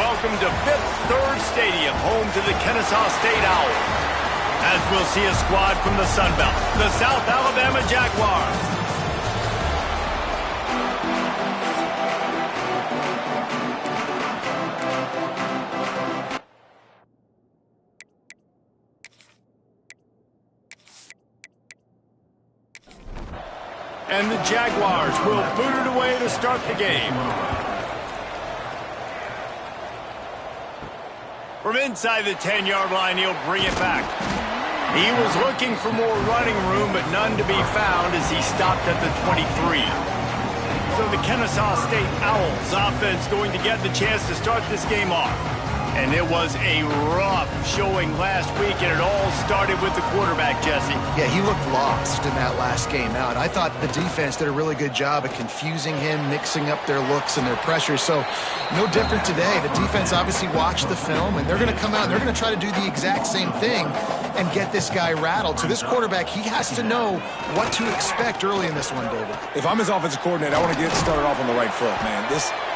welcome to Fifth Third Stadium, home to the Kennesaw State Owls. As we'll see a squad from the Sun Belt, the South Alabama Jaguars. And the Jaguars will boot it away to start the game. From inside the 10-yard line, he'll bring it back. He was looking for more running room, but none to be found as he stopped at the 23. So the Kennesaw State Owls offense going to get the chance to start this game off. And it was a rough showing last week, and it all started with the quarterback, Jesse. Yeah, he looked lost in that last game out. I thought the defense did a really good job of confusing him, mixing up their looks and their pressure. So no different today. The defense obviously watched the film, and they're going to come out and they're going to try to do the exact same thing and get this guy rattled. So this quarterback, he has to know what to expect early in this one, David. If I'm his offensive coordinator, I want to get started off on the right foot, man.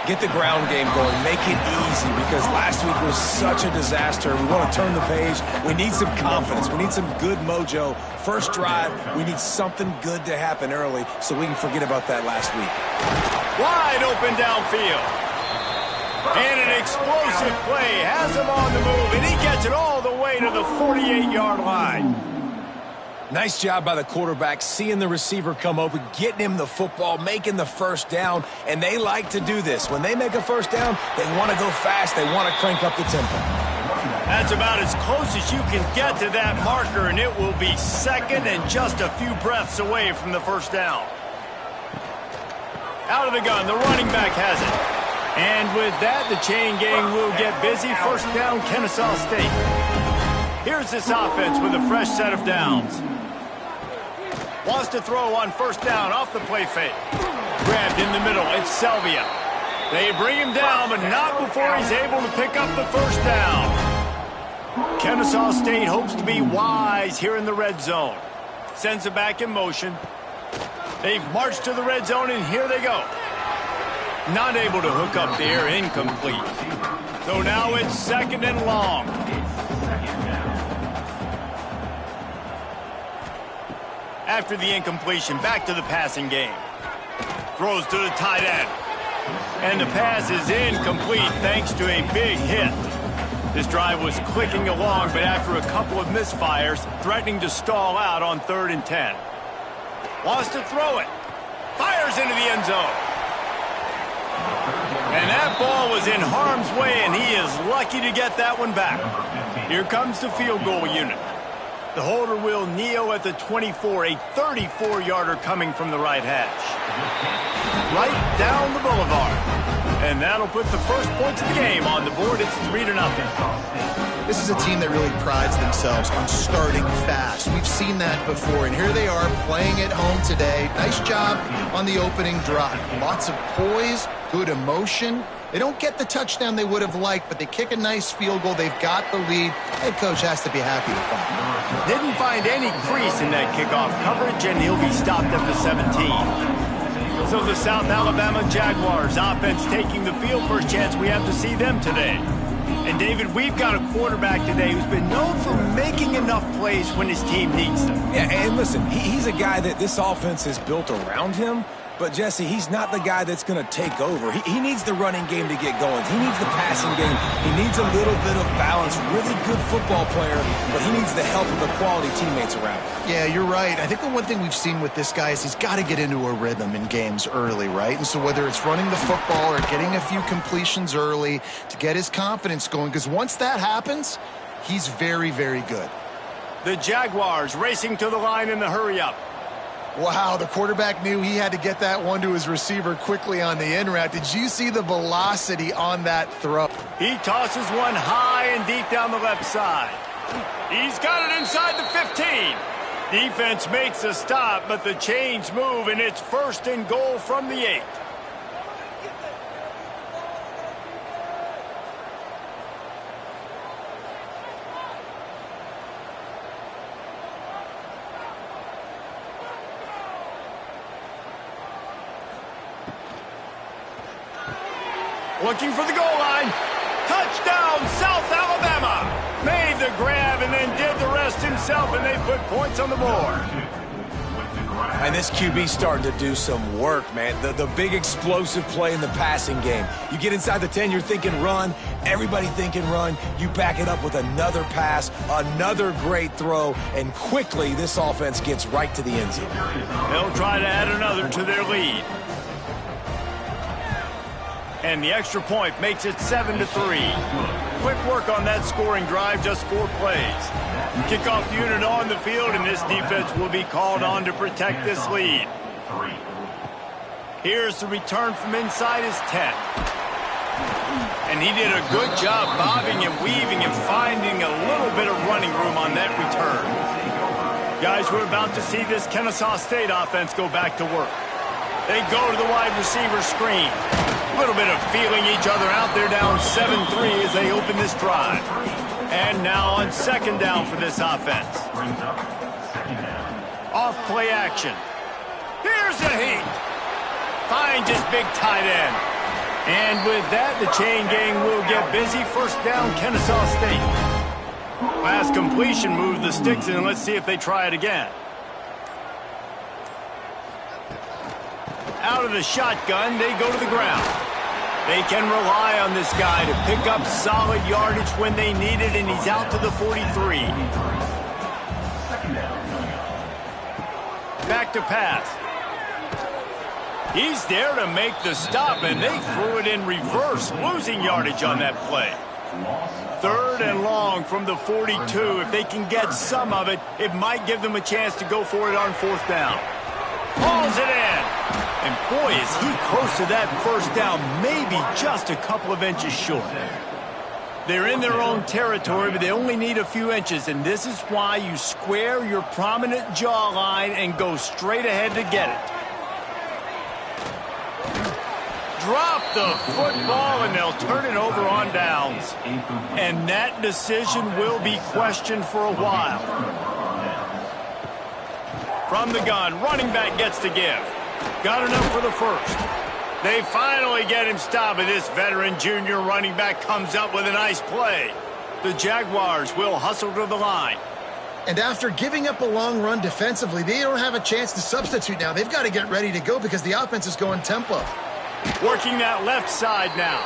Get the ground game going. Make it easy, because last week was such a disaster. We want to turn the page. We need some confidence. We need some good mojo. First drive, we need something good to happen early so we can forget about that last week. Wide open downfield. And an explosive play has him on the move, and he gets it all the way to the 48-yard line. Nice job by the quarterback, seeing the receiver come open, getting him the football, making the first down, and they like to do this. When they make a first down, they want to go fast. They want to crank up the tempo. That's about as close as you can get to that marker, and it will be second and just a few breaths away from the first down. Out of the gun, the running back has it. And with that, the chain gang will get busy. First down, Kennesaw State. Here's this offense with a fresh set of downs. Wants to throw on first down off the play fake. Grabbed in the middle, it's Selvia. They bring him down, but not before he's able to pick up the first down. Kennesaw State hopes to be wise here in the red zone. Sends it back in motion. They've marched to the red zone, and here they go. Not able to hook up there, incomplete. So now it's second and long. After the incompletion, back to the passing game. Throws to the tight end. And the pass is incomplete thanks to a big hit. This drive was clicking along, but after a couple of misfires, threatening to stall out on 3rd and 10. Wants to throw it. Fires into the end zone. And that ball was in harm's way, and he is lucky to get that one back. Here comes the field goal unit. The holder will kneel at the 24, a 34-yarder coming from the right hash. Right down the boulevard. And that'll put the first points of the game on the board. It's 3-0. This is a team that really prides themselves on starting fast. We've seen that before, and here they are playing at home today. Nice job on the opening drive. Lots of poise, good emotion. They don't get the touchdown they would have liked, but they kick a nice field goal. They've got the lead. Head coach has to be happy with that. Didn't find any crease in that kickoff coverage, and he'll be stopped at the 17. So the South Alabama Jaguars offense taking the field. First chance we have to see them today. And David, we've got a quarterback today who's been known for making enough plays when his team needs them. Yeah, and listen, he's a guy that this offense is built around him. But, Jesse, he's not the guy that's going to take over. He needs the running game to get going. He needs the passing game. He needs a little bit of balance. Really good football player, but he needs the help of the quality teammates around him. Yeah, you're right. I think the one thing we've seen with this guy is he's got to get into a rhythm in games early, right? And so whether it's running the football or getting a few completions early to get his confidence going, because once that happens, he's very, very good. The Jaguars racing to the line in the hurry-up. Wow, the quarterback knew he had to get that one to his receiver quickly on the in route. Did you see the velocity on that throw? He tosses one high and deep down the left side. He's got it inside the 15. Defense makes a stop, but the chains move, and it's 1st and goal from the 8. Looking for the goal line. Touchdown, South Alabama! Made the grab and then did the rest himself, and they put points on the board. And this QB's starting to do some work, man. The big explosive play in the passing game. You get inside the 10, you're thinking run. Everybody thinking run. You back it up with another pass, another great throw, and quickly this offense gets right to the end zone. They'll try to add another to their lead. And the extra point makes it 7-3. Quick work on that scoring drive, just 4 plays. Kickoff unit on the field, and this defense will be called on to protect this lead. Here's the return from inside his 10. And he did a good job bobbing and weaving and finding a little bit of running room on that return. Guys, we're about to see this Kennesaw State offense go back to work. They go to the wide receiver screen. A little bit of feeling each other out. They're down 7-3 as they open this drive. And now on second down for this offense. Off play action. Here's a heat. Finds his big tight end. And with that, the chain gang will get busy. First down, Kennesaw State. Last completion, move the sticks, and let's see if they try it again. Out of the shotgun, they go to the ground. They can rely on this guy to pick up solid yardage when they need it, and he's out to the 43. Back to pass. He's there to make the stop, and they threw it in reverse, losing yardage on that play. Third and long from the 42. If they can get some of it, it might give them a chance to go for it on fourth down. Hauls it in. And boy, is he close to that first down, maybe just a couple of inches short. They're in their own territory, but they only need a few inches, and this is why you square your prominent jawline and go straight ahead to get it. Drop the football, and they'll turn it over on downs. And that decision will be questioned for a while. From the gun, running back gets to give. Got enough for the first. They finally get him stopped, and this veteran junior running back comes up with a nice play. The Jaguars will hustle to the line. And after giving up a long run defensively, they don't have a chance to substitute now. They've got to get ready to go because the offense is going tempo. Working that left side now.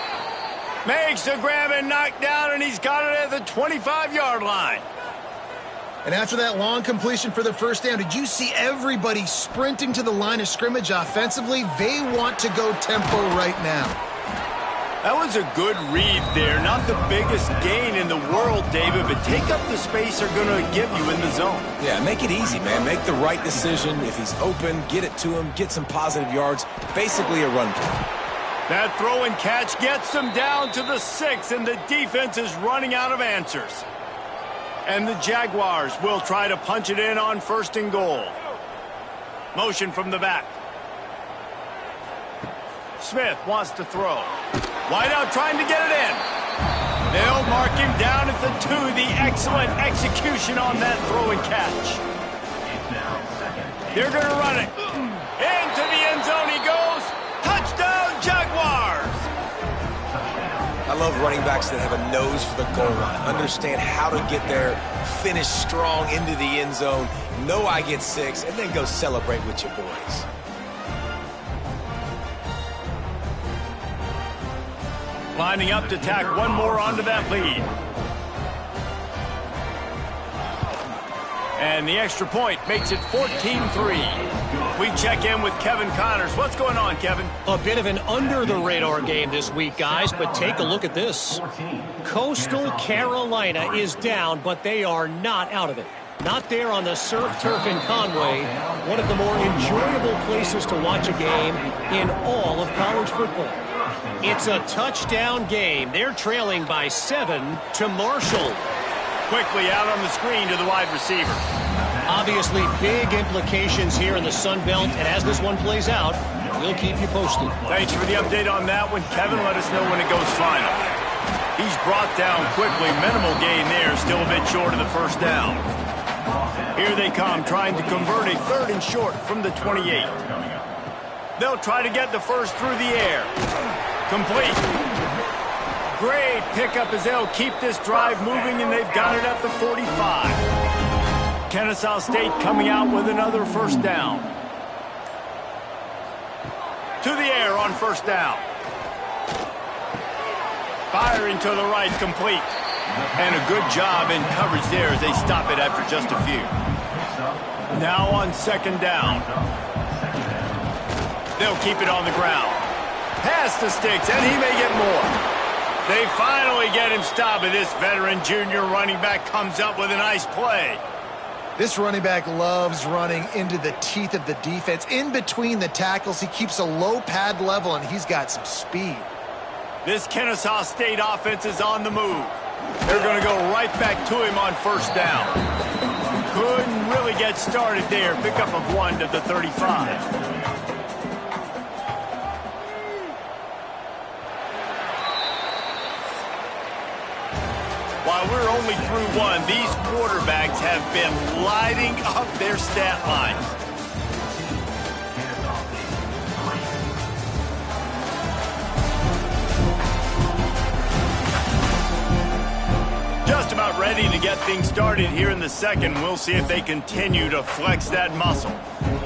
Makes the grab and knock down, and he's got it at the 25-yard line. And after that long completion for the first down, did you see everybody sprinting to the line of scrimmage offensively? They want to go tempo right now. That was a good read there. Not the biggest gain in the world, David, but take up the space they're going to give you in the zone. Yeah, make it easy, man. Make the right decision. If he's open, get it to him, get some positive yards. Basically a run play. That throw and catch gets them down to the 6, and the defense is running out of answers. And the Jaguars will try to punch it in on first and goal. Motion from the back. Smith wants to throw. Wide out trying to get it in. They'll mark him down at the 2. The excellent execution on that throw and catch. They're going to run it. Into the end zone he goes. Touchdown, Jaguars! I love running backs that have a nose for the goal line. Understand how to get there, finish strong into the end zone, know I get 6, and then go celebrate with your boys. Lining up to tack one more onto that lead. And the extra point makes it 14-3. We check in with Kevin Connors. What's going on, Kevin? A bit of an under-the-radar game this week, guys, but take a look at this. Coastal Carolina is down, but they are not out of it. Not there on the surf turf in Conway, one of the more enjoyable places to watch a game in all of college football. It's a touchdown game. They're trailing by 7 to Marshall. Quickly out on the screen to the wide receiver. Obviously, big implications here in the Sun Belt, and as this one plays out, we'll keep you posted. Thanks for the update on that one, Kevin. Let us know when it goes final. He's brought down quickly. Minimal gain there, still a bit short of the first down. Here they come, trying to convert a 3rd and short from the 28. They'll try to get the first through the air. Complete. Great pickup as they'll keep this drive moving, and they've got it at the 45. Kennesaw State coming out with another first down. To the air on first down. Firing to the right, complete. And a good job in coverage there as they stop it after just a few. Now on second down. They'll keep it on the ground. Past the sticks, and he may get more. They finally get him stopped, and this veteran junior running back comes up with a nice play. This running back loves running into the teeth of the defense. In between the tackles, he keeps a low pad level, and he's got some speed. This Kennesaw State offense is on the move. They're going to go right back to him on first down. Couldn't really get started there. Pickup of 1 to the 35. While we're only through one, these quarterbacks have been lighting up their stat lines. Just about ready to get things started here in the second. We'll see if they continue to flex that muscle.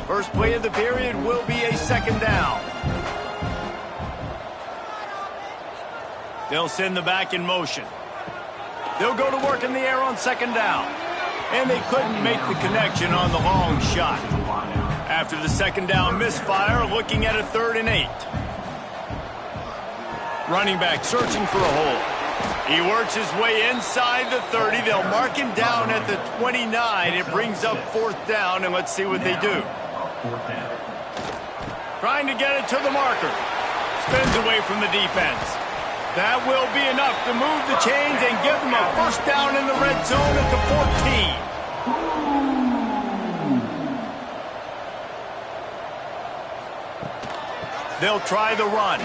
First play of the period will be a second down. They'll send the back in motion. They'll go to work in the air on second down. And they couldn't make the connection on the long shot. After the second down misfire, looking at a 3rd and 8. Running back searching for a hole. He works his way inside the 30. They'll mark him down at the 29. It brings up 4th down, and let's see what they do. Trying to get it to the marker. Spins away from the defense. That will be enough to move the chains and give them a first down in the red zone at the 14. They'll try the run.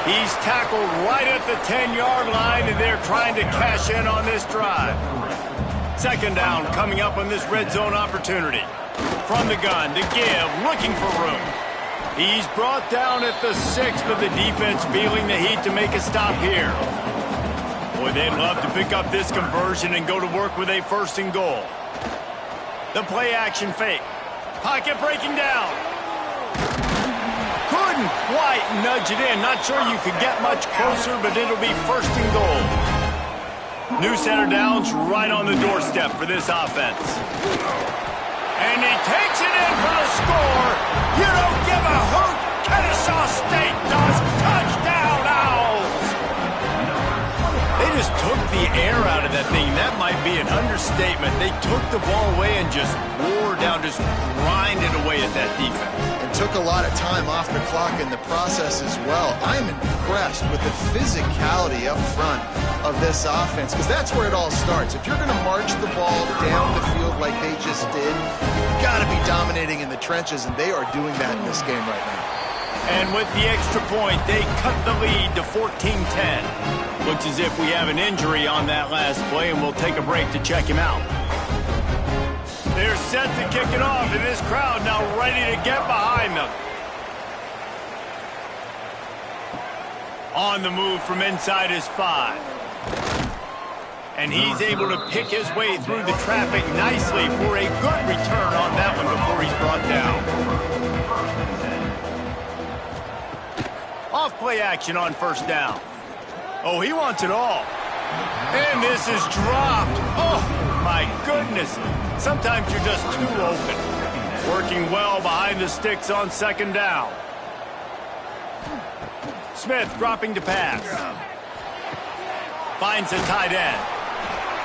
He's tackled right at the 10-yard line, and they're trying to cash in on this drive. Second down coming up on this red zone opportunity. From the gun to give, looking for room. He's brought down at the 6, but the defense feeling the heat to make a stop here. Boy, they'd love to pick up this conversion and go to work with a 1st and goal. The play action fake. Pocket breaking down. Couldn't quite nudge it in. Not sure you could get much closer, but it'll be 1st and goal. New center downs right on the doorstep for this offense. And he takes it in for the score. You don't give a hoot. Kennesaw State does. Touchdown, Owls. They just took the air out of that thing. That might be an understatement. They took the ball away and just wore down, just grinded away at that defense. And took a lot of time off the clock in the process as well. I'm impressed with the physicality up front of this offense, because that's where it all starts. If you're going to march the ball down the field like they just did, you've got to be dominating in the trenches, and they are doing that in this game right now. And with the extra point, they cut the lead to 14-10. Looks as if we have an injury on that last play, and we'll take a break to check him out. They're set to kick it off, and this crowd now ready to get behind them. On the move from inside his 5. And he's able to pick his way through the traffic nicely for a good return on that one before he's brought down. Off play action on first down. Oh, he wants it all. And this is dropped. Oh, my goodness. Sometimes you're just too open. Working well behind the sticks on second down. Smith dropping to pass. Finds a tight end.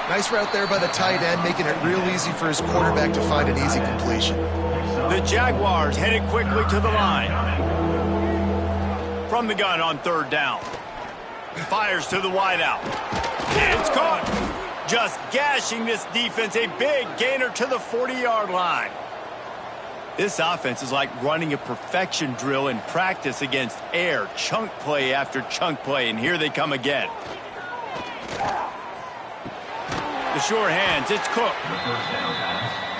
Nice route there by the tight end, making it real easy for his quarterback to find an easy completion. The Jaguars headed quickly to the line. From the gun on third down. Fires to the wideout. It's caught. Just gashing this defense. A big gainer to the 40-yard line. This offense is like running a perfection drill in practice against air. Chunk play after chunk play, and here they come again. The sure hands, it's Cook.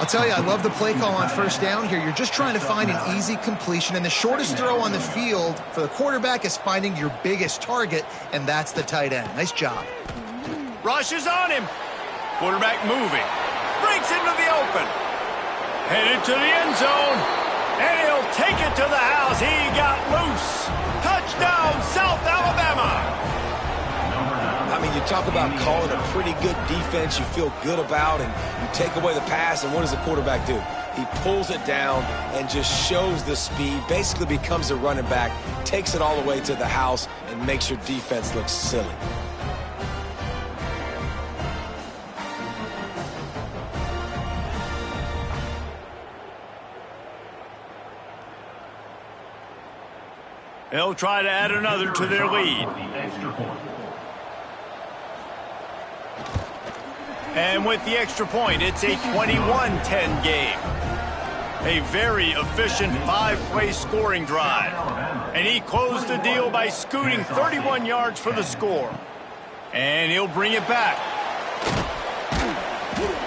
I'll tell you, I love the play call on first down here. You're just trying to find an easy completion, and the shortest throw on the field for the quarterback is finding your biggest target, and that's the tight end. Nice job. Rush is on him. Quarterback moving. Breaks into the open. Headed to the end zone. And he'll take it to the house. He got loose. Touchdown, South Alabama. I mean, you talk about calling a pretty good defense you feel good about, and you take away the pass, and what does the quarterback do? He pulls it down and just shows the speed, basically becomes a running back, takes it all the way to the house, and makes your defense look silly. They'll try to add another to their lead. And with the extra point, it's a 21-10 game. A very efficient 5-play scoring drive. And he closed the deal by scooting 31 yards for the score. And he'll bring it back.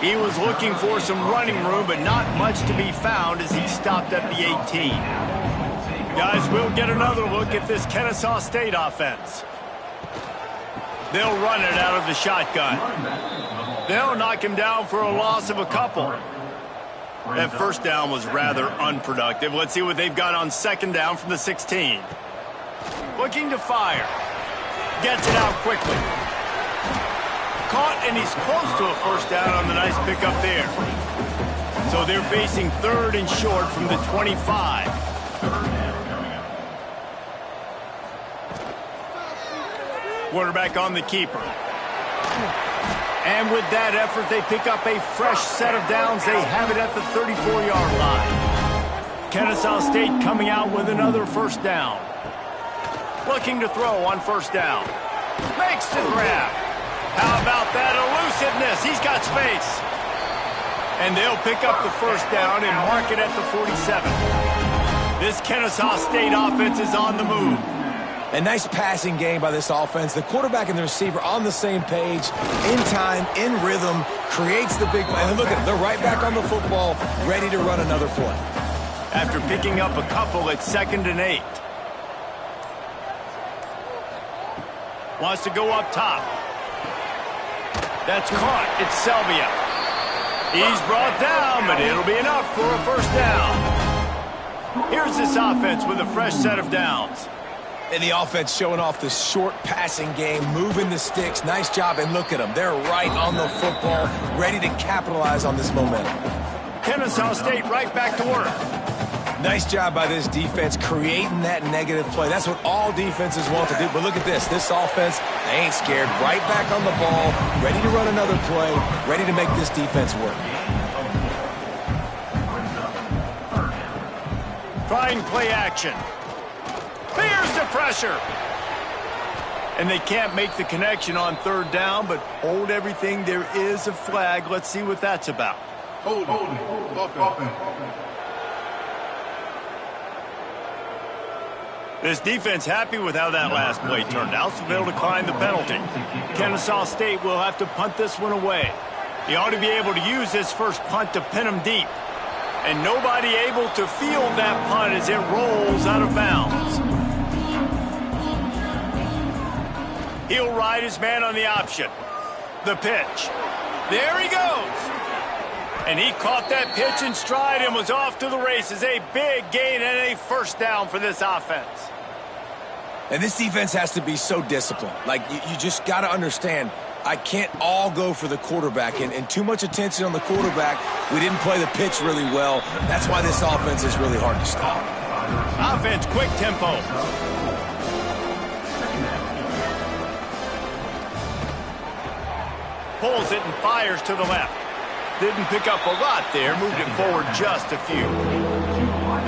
He was looking for some running room, but not much to be found as he stopped at the 18. Guys, we'll get another look at this Kennesaw State offense. They'll run it out of the shotgun. They'll knock him down for a loss of a couple. That first down was rather unproductive. Let's see what they've got on second down from the 16. Looking to fire. Gets it out quickly. Caught, and he's close to a first down on the nice pickup there. So they're facing third and short from the 25. Quarterback on the keeper. And with that effort, they pick up a fresh set of downs. They have it at the 34-yard line. Kennesaw State coming out with another first down. Looking to throw on first down. Makes the grab. How about that elusiveness? He's got space. And they'll pick up the first down and mark it at the 47. This Kennesaw State offense is on the move. A nice passing game by this offense. The quarterback and the receiver on the same page, in time, in rhythm, creates the big play. And look at them, they're right back on the football, ready to run another play. After picking up a couple at 2nd and 8. Wants to go up top. That's caught. It's Selvia. He's brought down, but it'll be enough for a first down. Here's this offense with a fresh set of downs. And the offense showing off the short passing game, moving the sticks. Nice job, and look at them. They're right on the football, ready to capitalize on this momentum. Kennesaw State right back to work. Nice job by this defense creating that negative play. That's what all defenses want to do. But look at this. This offense, they ain't scared. Right back on the ball, ready to run another play, ready to make this defense work. Trying play action. Fears the pressure. And they can't make the connection on third down, but hold everything. There is a flag. Let's see what that's about. Hold it. This defense happy with how that last play turned out, so they'll decline the penalty. Kennesaw State will have to punt this one away. He ought to be able to use this first punt to pin him deep. And nobody able to field that punt as it rolls out of bounds. He'll ride his man on the option. The pitch. There he goes. And he caught that pitch in stride and was off to the races. A big gain and a first down for this offense. And this defense has to be so disciplined. Like, you just got to understand, I can't all go for the quarterback. And too much attention on the quarterback. We didn't play the pitch really well. That's why this offense is really hard to stop. Offense, quick tempo. Pulls it and fires to the left. Didn't pick up a lot there. Moved it forward just a few.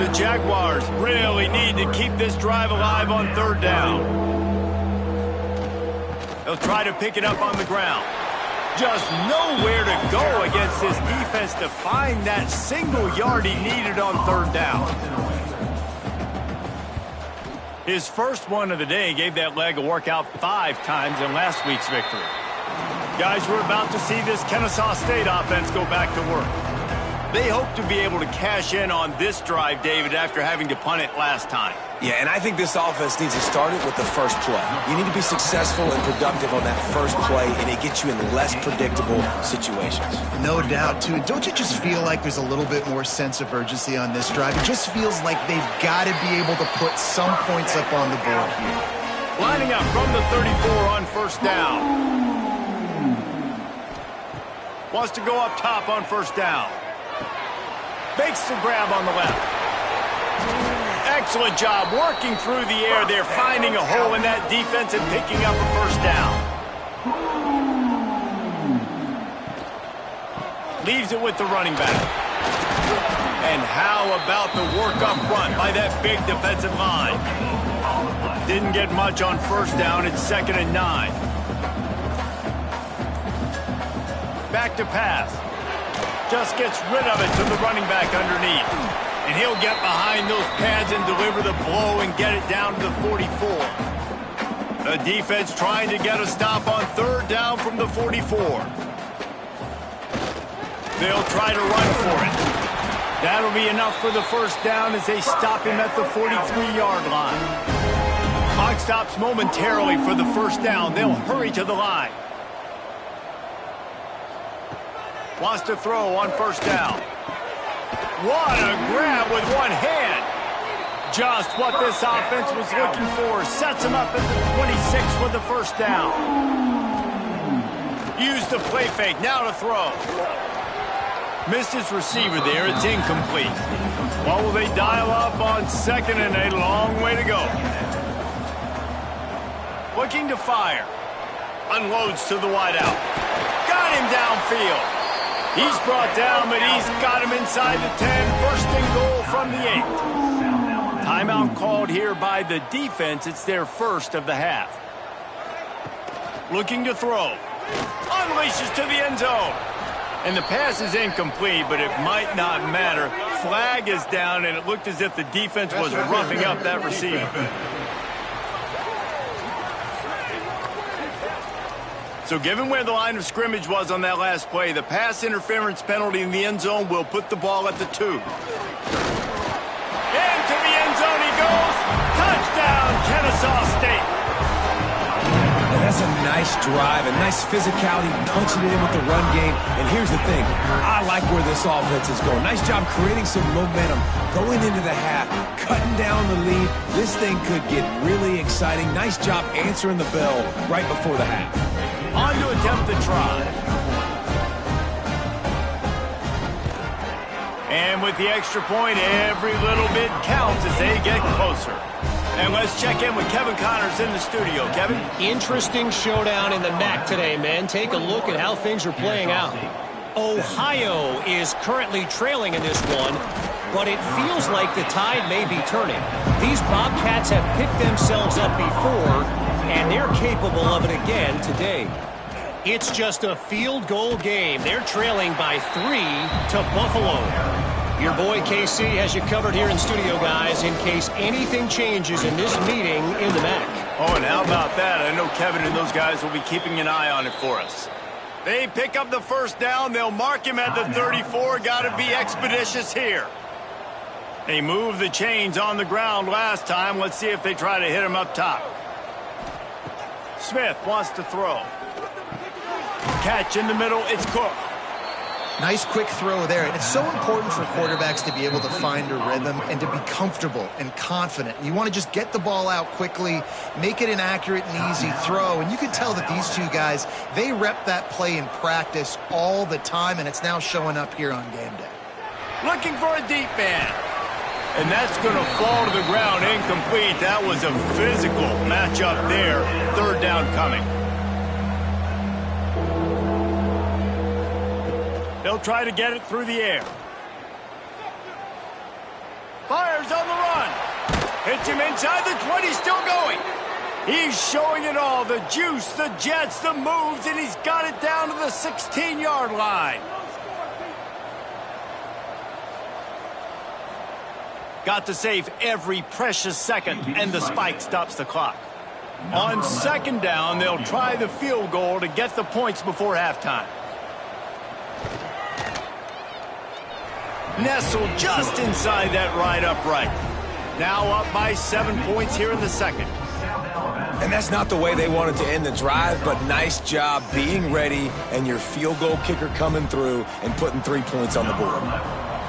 The Jaguars really need to keep this drive alive on third down. They'll try to pick it up on the ground. Just nowhere to go against this defense to find that single yard he needed on third down. His first one of the day gave that leg a workout 5 times in last week's victory. Guys, we're about to see this Kennesaw State offense go back to work. They hope to be able to cash in on this drive, David, after having to punt it last time. Yeah, and I think this offense needs to start it with the first play. You need to be successful and productive on that first play, and it gets you in less predictable situations. No doubt, too. Don't you just feel like there's a little bit more sense of urgency on this drive? It just feels like they've got to be able to put some points up on the board here. Lining up from the 34 on first down. Wants to go up top on first down. Makes the grab on the left. Excellent job working through the air there, finding a hole in that defense and picking up a first down. Leaves it with the running back. And how about the work up front by that big defensive line? Didn't get much on first down. It's 2nd and 9. Back to pass. Just gets rid of it to the running back underneath. And he'll get behind those pads and deliver the blow and get it down to the 44. The defense trying to get a stop on 3rd down from the 44. They'll try to run for it. That'll be enough for the first down as they stop him at the 43-yard line. Clock stops momentarily for the first down. They'll hurry to the line. Wants to throw on first down. What a grab with one hand. Just what this offense was looking for. Sets him up at the 26 for the first down. Use the play fake. Now to throw. Missed his receiver there. It's incomplete. What will they dial up on 2nd and 8? Long way to go. Looking to fire. Unloads to the wideout. Got him downfield. He's brought down, but he's got him inside the 10. First and goal from the 8. Timeout called here by the defense. It's their first of the half. Looking to throw. Unleashes to the end zone. And the pass is incomplete, but it might not matter. Flag is down, and it looked as if the defense was roughing up that receiver. So given where the line of scrimmage was on that last play, the pass interference penalty in the end zone will put the ball at the 2. Into the end zone he goes. Touchdown, Kennesaw State. And that's a nice drive, a nice physicality, punching it in with the run game. And here's the thing, I like where this offense is going. Nice job creating some momentum, going into the half, cutting down the lead. This thing could get really exciting. Nice job answering the bell right before the half. On to attempt the try. And with the extra point, every little bit counts as they get closer. And let's check in with Kevin Connors in the studio. Kevin? Interesting showdown in the MAC today, men. Take a look at how things are playing out. Ohio is currently trailing in this one, but it feels like the tide may be turning. These Bobcats have picked themselves up before, and they're capable of it again today. It's just a field goal game. They're trailing by 3 to Buffalo. Your boy KC has you covered here in studio, guys, in case anything changes in this meeting in the MAC. Oh, and how about that? I know Kevin and those guys will be keeping an eye on it for us. They pick up the first down. They'll mark him at the 34. Got to be expeditious here. They moved the chains on the ground last time. Let's see if they try to hit him up top. Smith wants to throw. Catch in the middle. It's Cook. Nice quick throw there. And it's so important for quarterbacks to be able to find a rhythm and to be comfortable and confident. You want to just get the ball out quickly, make it an accurate and easy throw. And you can tell that these two guys, they rep that play in practice all the time, and it's now showing up here on game day. Looking for a deep man. And that's going to fall to the ground incomplete. That was a physical matchup there. 3rd down coming. They'll try to get it through the air. Fires on the run. Hits him inside the 20, still going. He's showing it all, the juice, the jets, the moves, and he's got it down to the 16-yard line. Got to save every precious second, and the spike stops the clock. On 2nd down, they'll try the field goal to get the points before halftime. Nestled just inside that right upright. Now up by 7 points here in the second. And that's not the way they wanted to end the drive, but nice job being ready and your field goal kicker coming through and putting 3 points on the board.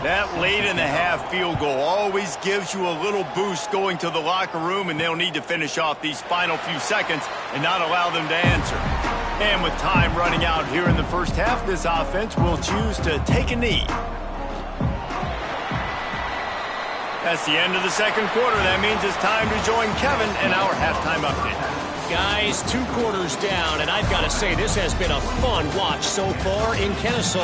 That late-in-the-half field goal always gives you a little boost going to the locker room, and they'll need to finish off these final few seconds and not allow them to answer. And with time running out here in the first half, this offense will choose to take a knee. That's the end of the second quarter. That means it's time to join Kevin in our halftime update. Guys, 2 quarters down, and I've got to say this has been a fun watch so far in Kennesaw.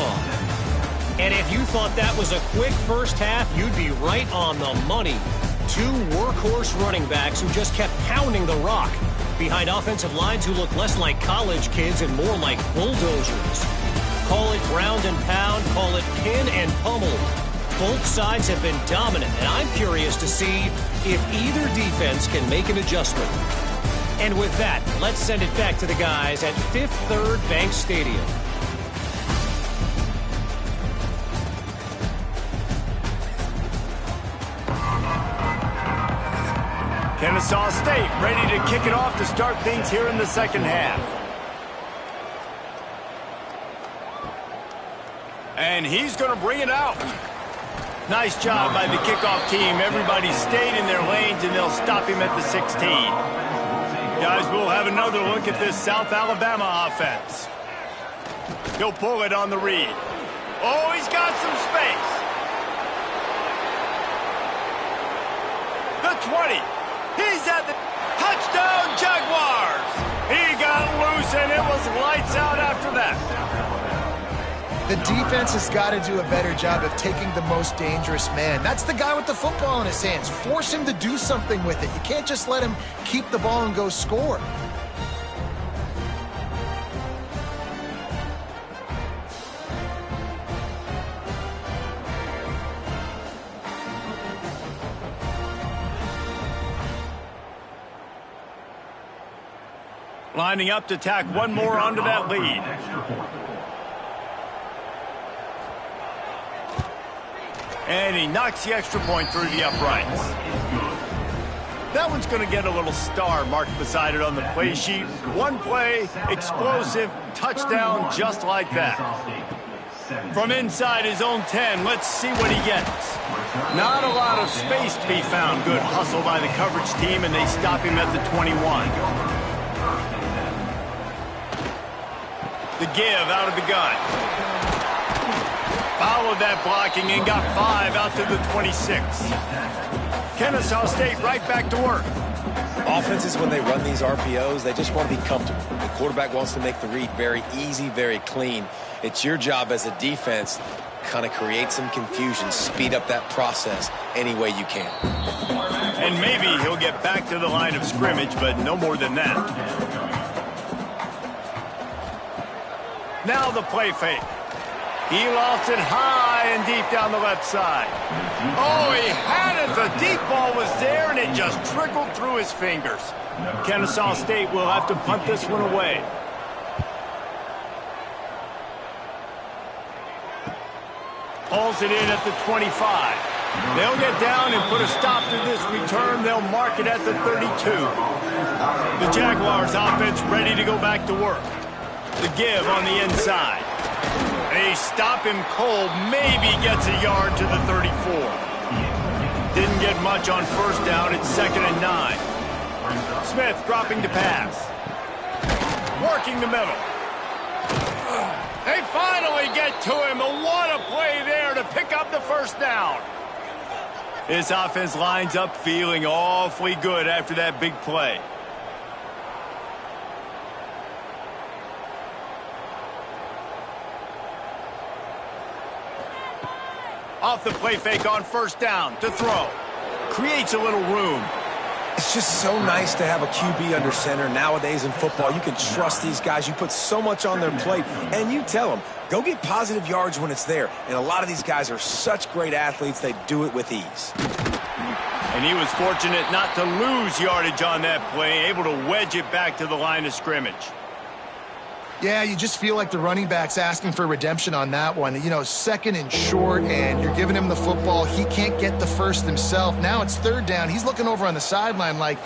And if you thought that was a quick first half, you'd be right on the money. 2 workhorse running backs who just kept pounding the rock behind offensive lines who look less like college kids and more like bulldozers. Call it ground and pound, call it pin and pummel. Both sides have been dominant, and I'm curious to see if either defense can make an adjustment. And with that, let's send it back to the guys at Fifth Third Bank Stadium. Kennesaw State ready to kick it off to start things here in the second half. And he's going to bring it out. Nice job by the kickoff team. Everybody stayed in their lanes, and they'll stop him at the 16. Guys, we'll have another look at this South Alabama offense. He'll pull it on the read. Oh, he's got some space. The 20. He's at the touchdown, Jaguars. He got loose, and it was lights out after that. The defense has got to do a better job of taking the most dangerous man. That's the guy with the football in his hands. Force him to do something with it. You can't just let him keep the ball and go score. Lining up to tack one more onto that lead. And he knocks the extra point through the uprights. That one's going to get a little star marked beside it on the play sheet. One play, explosive, touchdown just like that. From inside his own 10, let's see what he gets. Not a lot of space to be found. Good hustle by the coverage team, and they stop him at the 21. The give out of the gun. Followed that blocking and got 5 out to the 26. Kennesaw State right back to work. Offenses, when they run these RPOs, they just want to be comfortable. The quarterback wants to make the read very easy, very clean. It's your job as a defense to kind of create some confusion, speed up that process any way you can. And maybe he'll get back to the line of scrimmage, but no more than that. Now the play fake. He lost it high and deep down the left side. Oh, he had it. The deep ball was there, and it just trickled through his fingers. Kennesaw State will have to punt this one away. Pulls it in at the 25. They'll get down and put a stop to this return. They'll mark it at the 32. The Jaguars offense ready to go back to work. The give on the inside. They stop him cold, maybe gets a yard to the 34. Didn't get much on first down. It's 2nd and 9. Smith dropping to pass. Working the middle. They finally get to him. What a play there to pick up the first down. This offense lines up feeling awfully good after that big play. Off the play fake on first down to throw. Creates a little room. It's just so nice to have a QB under center nowadays in football. You can trust these guys. You put so much on their plate, and you tell them, go get positive yards when it's there. And a lot of these guys are such great athletes, they do it with ease. And he was fortunate not to lose yardage on that play, able to wedge it back to the line of scrimmage. Yeah, you just feel like the running back's asking for redemption on that one. You know, second and short, and you're giving him the football. He can't get the first himself. Now it's third down. He's looking over on the sideline like,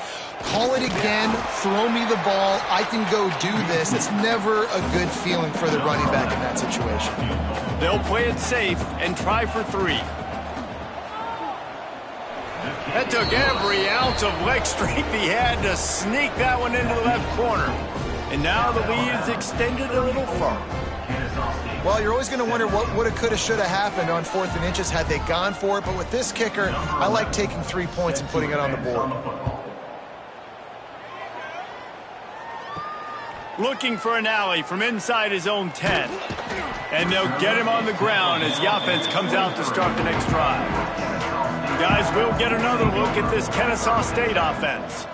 call it again, throw me the ball, I can go do this. It's never a good feeling for the running back in that situation. They'll play it safe and try for 3. That took every ounce of leg strength he had to sneak that one into the left corner. And now the lead is extended a little further. Well, you're always going to wonder what woulda, coulda, shoulda happened on 4th and inches had they gone for it. But with this kicker, I like taking 3 points and putting it on the board. Looking for an alley from inside his own 10. And they'll get him on the ground as the offense comes out to start the next drive. Guys, we'll get another look at this Kennesaw State offense.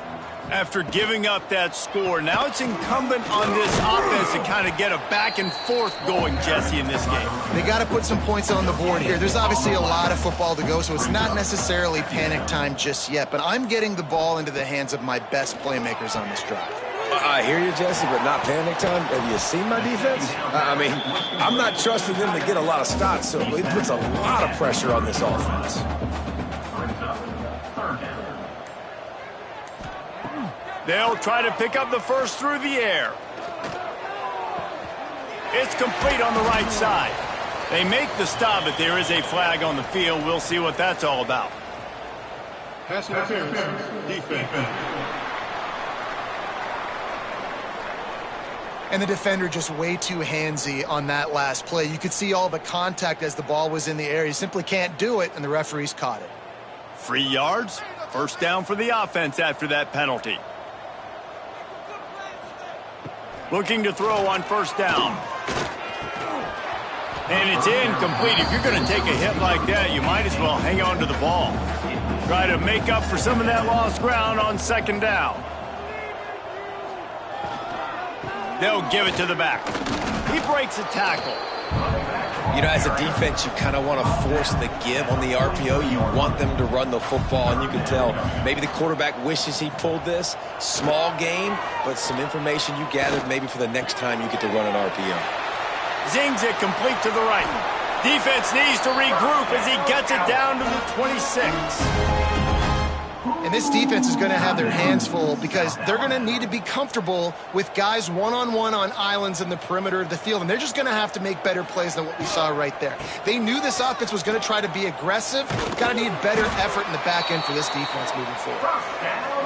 After giving up that score, now it's incumbent on this offense to kind of get a back and forth going, Jesse, in this game. They got to put some points on the board here. There's obviously a lot of football to go, so it's not necessarily panic time just yet. But I'm getting the ball into the hands of my best playmakers on this drive. I hear you, Jesse, but not panic time. Have you seen my defense? I mean, I'm not trusting them to get a lot of stops, so it puts a lot of pressure on this offense. They'll try to pick up the first through the air. It's complete on the right side. They make the stop, but there is a flag on the field. We'll see what that's all about. Pass interference. Defense. And the defender just way too handsy on that last play. You could see all the contact as the ball was in the air. He simply can't do it, and the referees caught it. 3 yards. First down for the offense after that penalty. Looking to throw on first down. And it's incomplete. If you're going to take a hit like that, you might as well hang on to the ball. Try to make up for some of that lost ground on second down. They'll give it to the back. He breaks a tackle. You know, as a defense, you kind of want to force the give on the RPO. You want them to run the football, and you can tell maybe the quarterback wishes he pulled this. Small game, but some information you gathered maybe for the next time you get to run an RPO. Zings it complete to the right. Defense needs to regroup as he gets it down to the 26. And this defense is going to have their hands full because they're going to need to be comfortable with guys one-on-one on islands in the perimeter of the field. And they're just going to have to make better plays than what we saw right there. They knew this offense was going to try to be aggressive. Got to need better effort in the back end for this defense moving forward.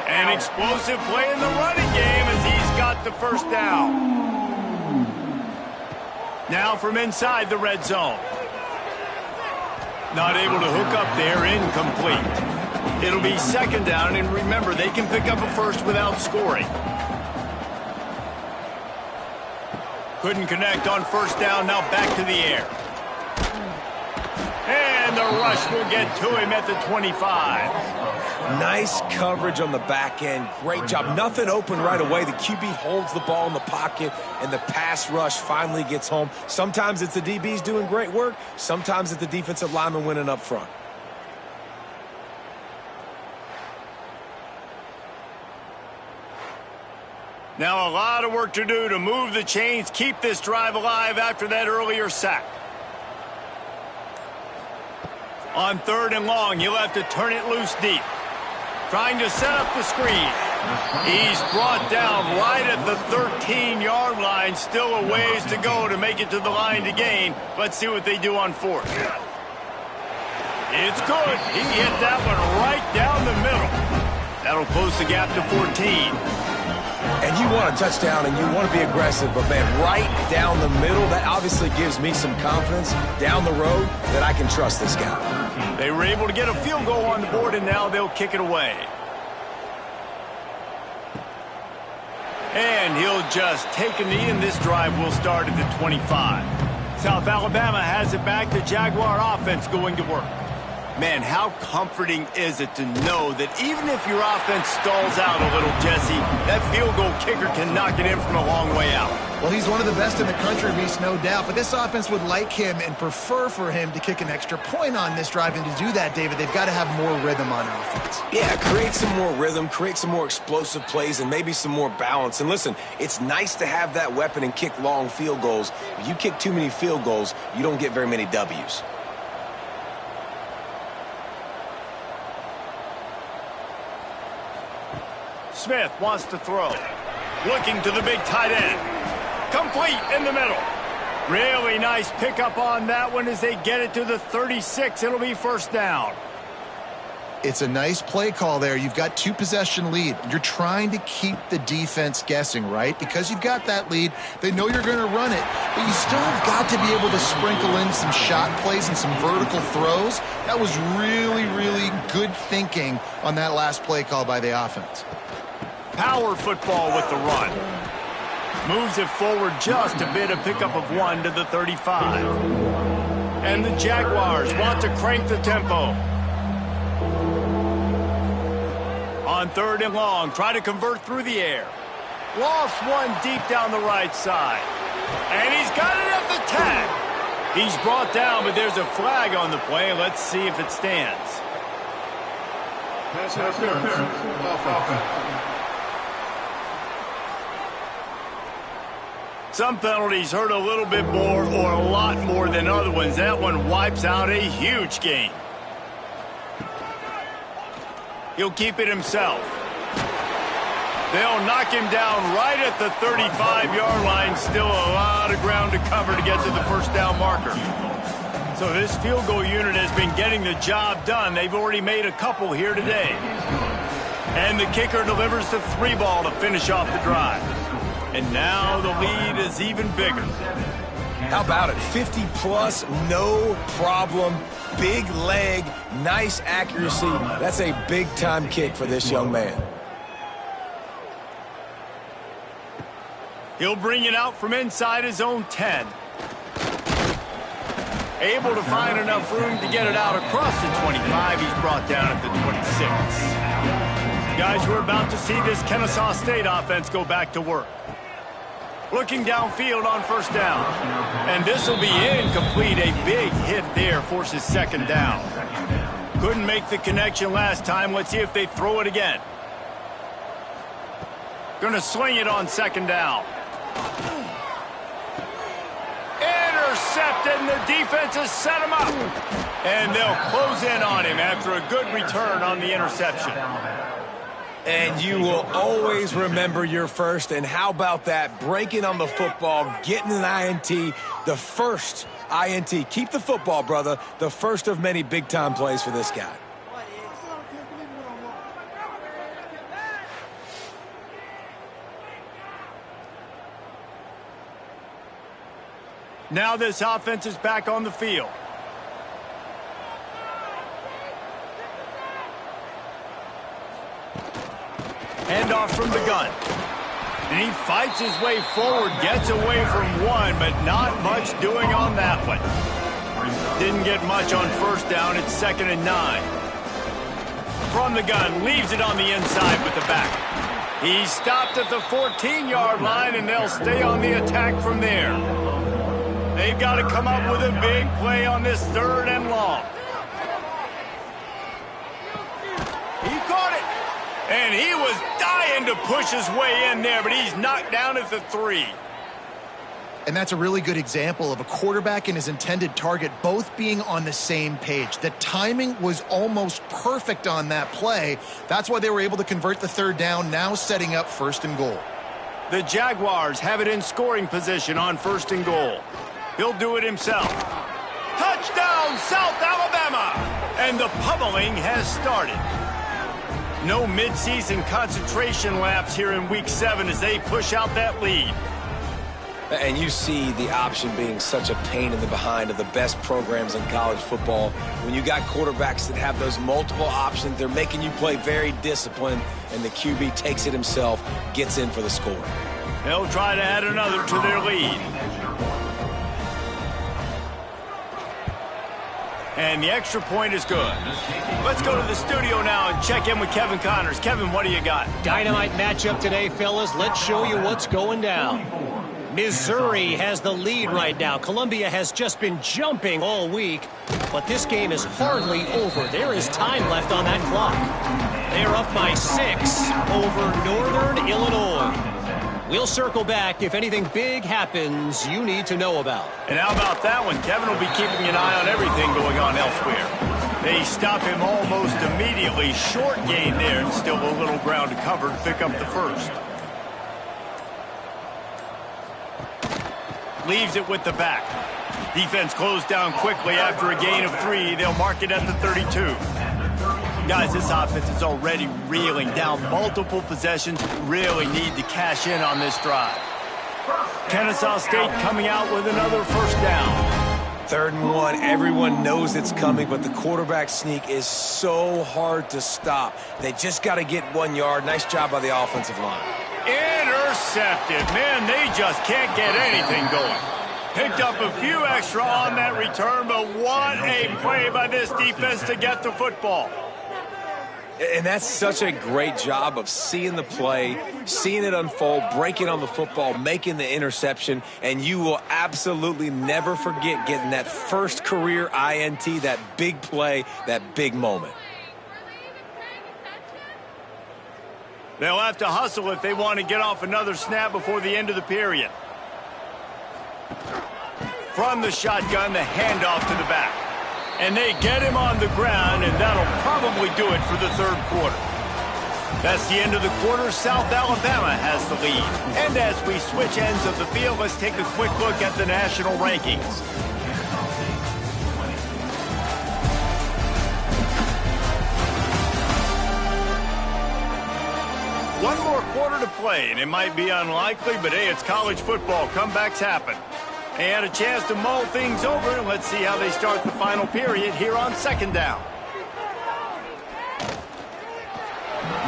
An explosive play in the running game as he's got the first down. Now from inside the red zone. Not able to hook up there, incomplete. It'll be second down, and remember, they can pick up a first without scoring. Couldn't connect on first down, now back to the air. And the rush will get to him at the 25. Nice coverage on the back end. Great job. Nothing open right away. The QB holds the ball in the pocket, and the pass rush finally gets home. Sometimes it's the DBs doing great work. Sometimes it's the defensive lineman winning up front. Now a lot of work to do to move the chains, keep this drive alive after that earlier sack. On third and long, he'll have to turn it loose deep. Trying to set up the screen. He's brought down right at the 13-yard line. Still a ways to go to make it to the line to gain. Let's see what they do on fourth. It's good. He hit that one right down the middle. That'll close the gap to 14. And you want a touchdown and you want to be aggressive, but man, right down the middle, that obviously gives me some confidence down the road that I can trust this guy. They were able to get a field goal on the board, and now they'll kick it away. And he'll just take a knee, and this drive will start at the 25. South Alabama has it back. The Jaguar offense going to work. Man, how comforting is it to know that even if your offense stalls out a little, Jesse, that field goal kicker can knock it in from a long way out. Well, he's one of the best in the country, Reese, no doubt. But this offense would like him and prefer for him to kick an extra point on this drive. And to do that, David, they've got to have more rhythm on offense. Yeah, create some more rhythm, create some more explosive plays, and maybe some more balance. And listen, it's nice to have that weapon and kick long field goals. If you kick too many field goals, you don't get very many W's. Smith wants to throw. Looking to the big tight end. Complete in the middle. Really nice pickup on that one as they get it to the 36. It'll be first down. It's a nice play call there. You've got 2-possession lead. You're trying to keep the defense guessing, right? Because you've got that lead, they know you're going to run it, but you still have got to be able to sprinkle in some shot plays and some vertical throws. That was really, really good thinking on that last play call by the offense. Power football with the run. Moves it forward just a bit, a pickup of 1 to the 35. And the Jaguars want to crank the tempo. On 3rd and long, try to convert through the air. Lost one deep down the right side. And he's got it at the tag. He's brought down, but there's a flag on the play. Let's see if it stands. Pass interference. Offense. Some penalties hurt a little bit more or a lot more than other ones. That one wipes out a huge game. He'll keep it himself. They'll knock him down right at the 35-yard line. Still a lot of ground to cover to get to the first down marker. So this field goal unit has been getting the job done. They've already made a couple here today. And the kicker delivers the 3-ball to finish off the drive. And now the lead is even bigger. How about it? 50-plus, no problem. Big leg, nice accuracy. That's a big-time kick for this young man. He'll bring it out from inside his own 10. Able to find enough room to get it out across the 25. He's brought down at the 26. Guys, we're about to see this Kennesaw State offense go back to work. Looking downfield on first down. And this will be incomplete. A big hit there forces second down. Couldn't make the connection last time. Let's see if they throw it again. Gonna swing it on second down. Intercepted, and the defense has set him up. And they'll close in on him after a good return on the interception. And you will always remember your first. And how about that? Breaking on the football, getting an INT, the first INT. Keep the football, brother. The first of many big-time plays for this guy. Now this offense is back on the field. Handoff from the gun. And he fights his way forward, gets away from one, but not much doing on that one. Didn't get much on first down. It's 2nd and 9. From the gun, leaves it on the inside with the back. He's stopped at the 14-yard line, and they'll stay on the attack from there. They've got to come up with a big play on this 3rd and long. He caught it. And he was dying to push his way in there, but he's knocked down at the 3. And that's a really good example of a quarterback and his intended target both being on the same page. The timing was almost perfect on that play. That's why they were able to convert the 3rd down, now setting up 1st and goal. The Jaguars have it in scoring position on 1st and goal. He'll do it himself. Touchdown, South Alabama! And the pummeling has started. No midseason concentration laps here in Week 7 as they push out that lead. And you see the option being such a pain in the behind of the best programs in college football. When you got quarterbacks that have those multiple options, they're making you play very disciplined, and the QB takes it himself, gets in for the score. They'll try to add another to their lead. And the extra point is good. Let's go to the studio now and check in with Kevin Connors. Kevin, what do you got? Dynamite matchup today, fellas. Let's show you what's going down. Missouri has the lead right now. Columbia has just been jumping all week, but this game is hardly over. There is time left on that clock. They're up by 6 over Northern Illinois. We'll circle back if anything big happens you need to know about. And how about that one? Kevin will be keeping an eye on everything going on elsewhere. They stop him almost immediately. Short gain there, and still a little ground to cover to pick up the first. Leaves it with the back. Defense closed down quickly after a gain of 3. They'll mark it at the 32. Guys, this offense is already reeling down multiple possessions. Really need to cash in on this drive. Kennesaw State coming out with another first down. 3rd and 1. Everyone knows it's coming, but the quarterback sneak is so hard to stop. They just got to get 1 yard. Nice job by the offensive line. Intercepted. Man, they just can't get anything going. Picked up a few extra on that return, but what a play by this defense to get the football. And that's such a great job of seeing the play, seeing it unfold, breaking on the football, making the interception, and you will absolutely never forget getting that first career INT, that big play, that big moment. They'll have to hustle if they want to get off another snap before the end of the period. From the shotgun, the handoff to the back. And they get him on the ground, and that'll probably do it for the 3rd quarter. That's the end of the quarter. South Alabama has the lead. And as we switch ends of the field, let's take a quick look at the national rankings. One more quarter to play, and it might be unlikely, but hey, it's college football. Comebacks happen. They had a chance to mull things over, and let's see how they start the final period here on 2nd down.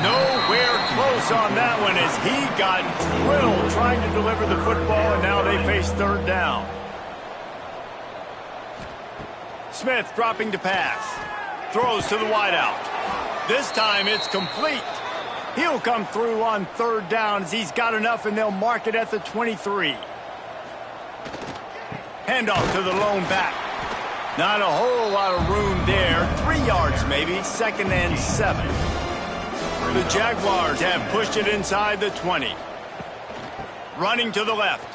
Nowhere close on that one as he got drilled trying to deliver the football, and now they face 3rd down. Smith dropping to pass. Throws to the wideout. This time it's complete. He'll come through on 3rd down as he's got enough, and they'll mark it at the 23. Handoff to the lone back. Not a whole lot of room there. 3 yards maybe. 2nd and 7. The Jaguars have pushed it inside the 20. Running to the left.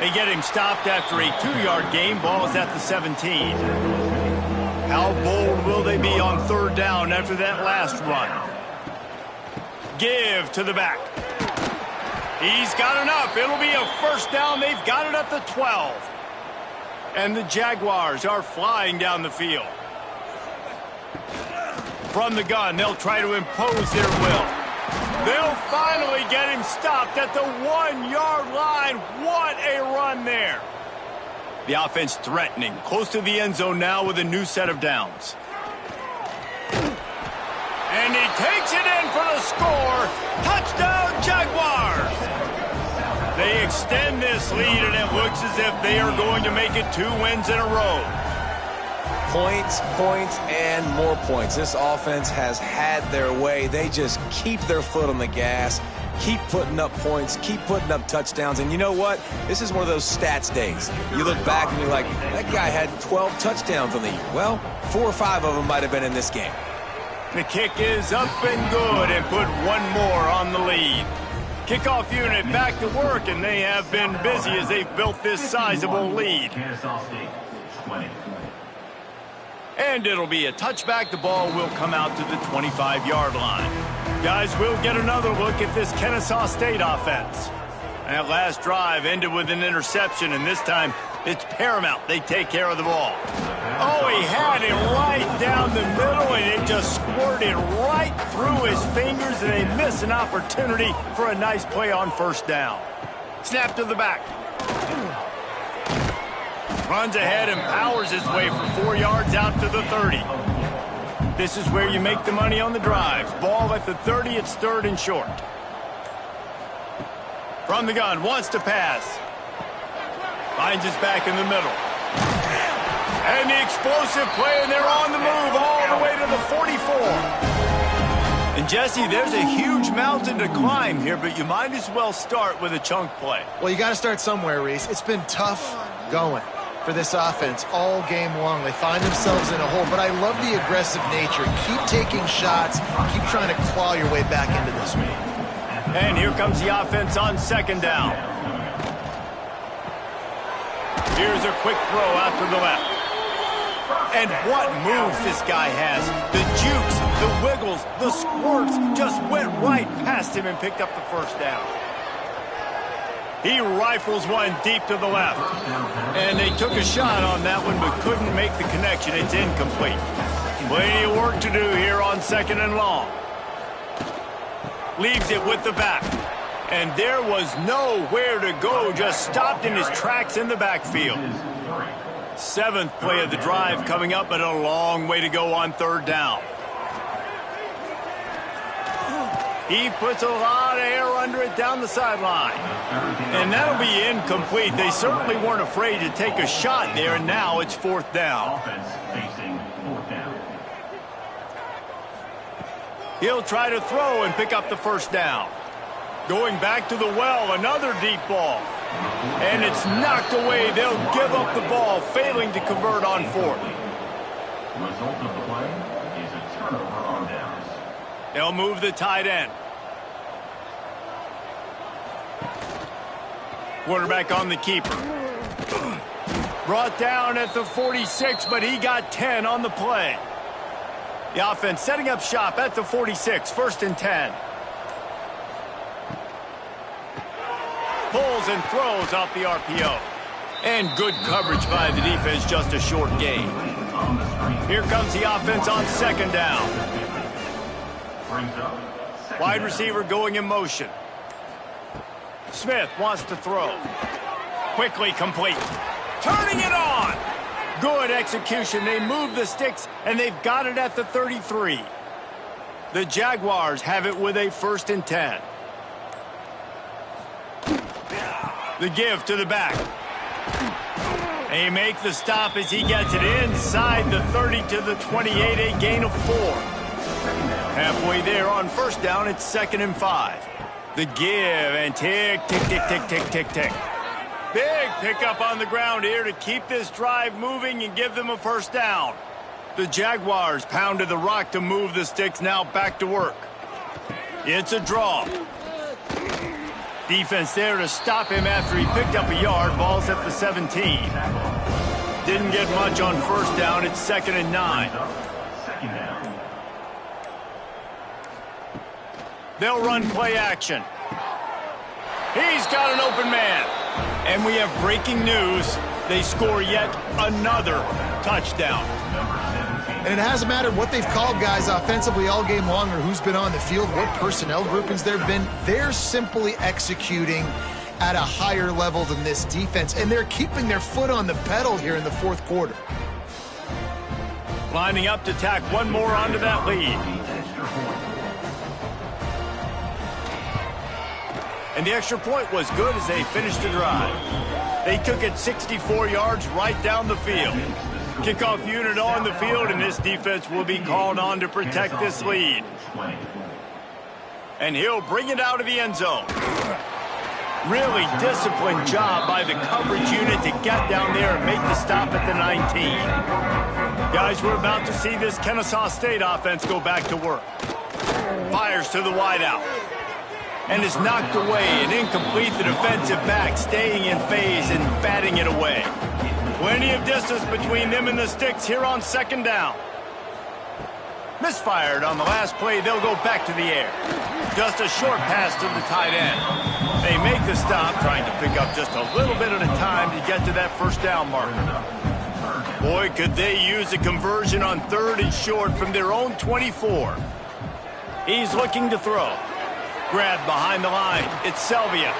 They get him stopped after a 2-yard gain. Ball is at the 17. How bold will they be on 3rd down after that last run? Give to the back. He's got enough. It'll be a 1st down. They've got it at the 12. And the Jaguars are flying down the field. From the gun, they'll try to impose their will. They'll finally get him stopped at the 1-yard line. What a run there. The offense threatening, close to the end zone now with a new set of downs. And he takes it in for the score. Touchdown, Jaguars. They extend this lead, and it looks as if they are going to make it 2 wins in a row. Points, points, and more points. This offense has had their way. They just keep their foot on the gas, keep putting up points, keep putting up touchdowns. And you know what? This is one of those stats days. You look back and you're like, that guy had 12 touchdowns on the year. Well, 4 or 5 of them might have been in this game. The kick is up and good, and put 1 more on the lead. Kickoff unit back to work, and they have been busy as they've built this sizable lead. And it'll be a touchback. The ball will come out to the 25-yard line. Guys, we'll get another look at this Kennesaw State offense. That last drive ended with an interception, and this time it's paramount they take care of the ball. Oh, he had it right down the middle, and it just squirted right through his fingers, and they miss an opportunity for a nice play on 1st down. Snap to the back. Runs ahead and powers his way for 4 yards out to the 30. This is where you make the money on the drives. Ball at the 30, it's 3rd and short. From the gun, wants to pass. Finds his back in the middle. And the explosive play, and they're on the move all the way to the 44. And Jesse, there's a huge mountain to climb here, but you might as well start with a chunk play. Well, you got to start somewhere, Reese. It's been tough going for this offense all game long. They find themselves in a hole, but I love the aggressive nature. Keep taking shots. Keep trying to claw your way back into this one. And here comes the offense on second down. Here's a quick throw out to the left. And what moves this guy has. The jukes, the wiggles, the squirts just went right past him and picked up the first down. He rifles one deep to the left. And they took a shot on that one but couldn't make the connection. It's incomplete. Plenty of work to do here on second and long. Leaves it with the back. And there was nowhere to go, just stopped in his tracks in the backfield. Seventh play of the drive coming up, but a long way to go on third down. He puts a lot of air under it down the sideline. And that'll be incomplete. They certainly weren't afraid to take a shot there, and now it's fourth down. He'll try to throw and pick up the first down. Going back to the well, another deep ball. And it's knocked away. They'll give up the ball, failing to convert on fourth. Result of the play is a turnover on downs. They'll move the tight end. Quarterback on the keeper. Brought down at the 46, but he got 10 on the play. The offense setting up shop at the 46, first and 10. Pulls and throws off the RPO. And good coverage by the defense, just a short gain. Here comes the offense on second down. Wide receiver going in motion. Smith wants to throw. Quickly complete. Turning it on. Good execution. They move the sticks, and they've got it at the 33. The Jaguars have it with a first and 10. The give to the back. They make the stop as he gets it inside the 30 to the 28, a gain of 4. Halfway there on first down, it's second and 5. The give and tick, tick, tick, tick, tick, tick, tick. Big pickup on the ground here to keep this drive moving and give them a first down. The Jaguars pounded the rock to move the sticks, now back to work. It's a draw. Defense there to stop him after he picked up a yard. Ball's at the 17. Didn't get much on first down. It's second and 9. They'll run play action. He's got an open man. And we have breaking news. They score yet another touchdown. And it hasn't mattered what they've called guys offensively all game long or who's been on the field, what personnel groupings there have been. They're simply executing at a higher level than this defense, and they're keeping their foot on the pedal here in the fourth quarter. Lining up to tack one more onto that lead. And the extra point was good as they finished the drive. They took it 64 yards right down the field. Kickoff unit on the field, and this defense will be called on to protect this lead. And he'll bring it out of the end zone. Really disciplined job by the coverage unit to get down there and make the stop at the 19. Guys, we're about to see this Kennesaw State offense go back to work. Fires to the wideout. And is knocked away and incomplete. The defensive back staying in phase and batting it away. Plenty of distance between them and the sticks here on second down. Misfired on the last play. They'll go back to the air. Just a short pass to the tight end. They make the stop, trying to pick up just a little bit at a time to get to that first down marker. Boy, could they use a conversion on third and short from their own 24. He's looking to throw. Grabbed behind the line. It's Selvia.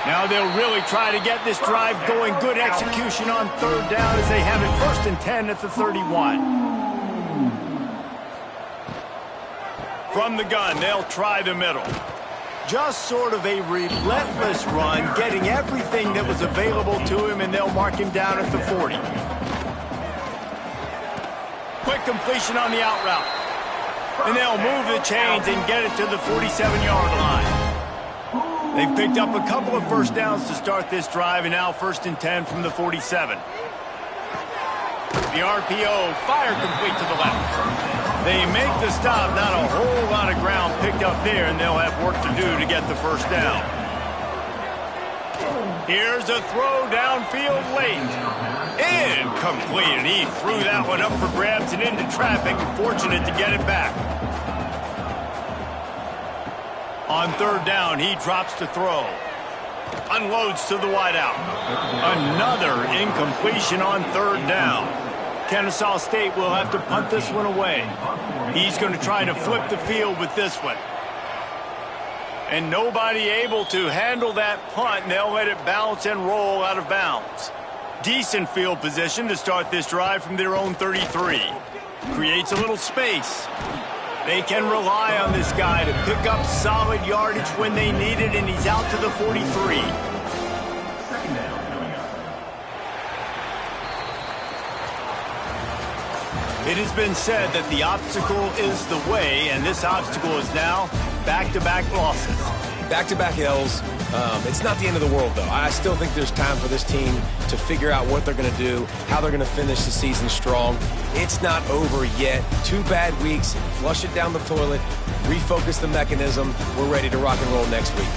Now they'll really try to get this drive going. Good execution on third down as they have it first and 10 at the 31. From the gun, they'll try the middle. Just sort of a relentless run, getting everything that was available to him, and they'll mark him down at the 40. Quick completion on the out route. And they'll move the chains and get it to the 47-yard line. They've picked up a couple of first downs to start this drive, and now 1st and 10 from the 47. The RPO, fire complete to the left. They make the stop, not a whole lot of ground picked up there, and they'll have work to do to get the first down. Here's a throw downfield late. Incomplete, and he threw that one up for grabs and into traffic, and fortunate to get it back. On 3rd down, he drops to throw. Unloads to the wideout. Another incompletion on 3rd down. Kennesaw State will have to punt this one away. He's going to try to flip the field with this one. And nobody able to handle that punt, and they'll let it bounce and roll out of bounds. Decent field position to start this drive from their own 33. Creates a little space. They can rely on this guy to pick up solid yardage when they need it, and he's out to the 43. It has been said that the obstacle is the way, and this obstacle is now back-to-back losses. Back-to-back L's. It's not the end of the world, though. I still think there's time for this team to figure out what they're going to do, how they're going to finish the season strong. It's not over yet. 2 bad weeks. Flush it down the toilet. Refocus the mechanism. We're ready to rock and roll next week.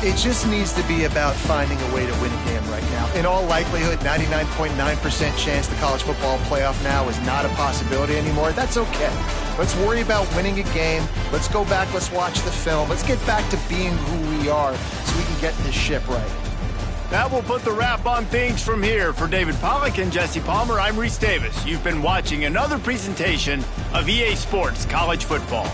It just needs to be about finding a way to win a game right now. In all likelihood, 99.9% chance the college football playoff now is not a possibility anymore. That's okay. Let's worry about winning a game. Let's go back. Let's watch the film. Let's get back to being who we are so we can get this ship right. That will put the wrap on things from here. For David Pollack and Jesse Palmer, I'm Reese Davis. You've been watching another presentation of EA Sports College Football.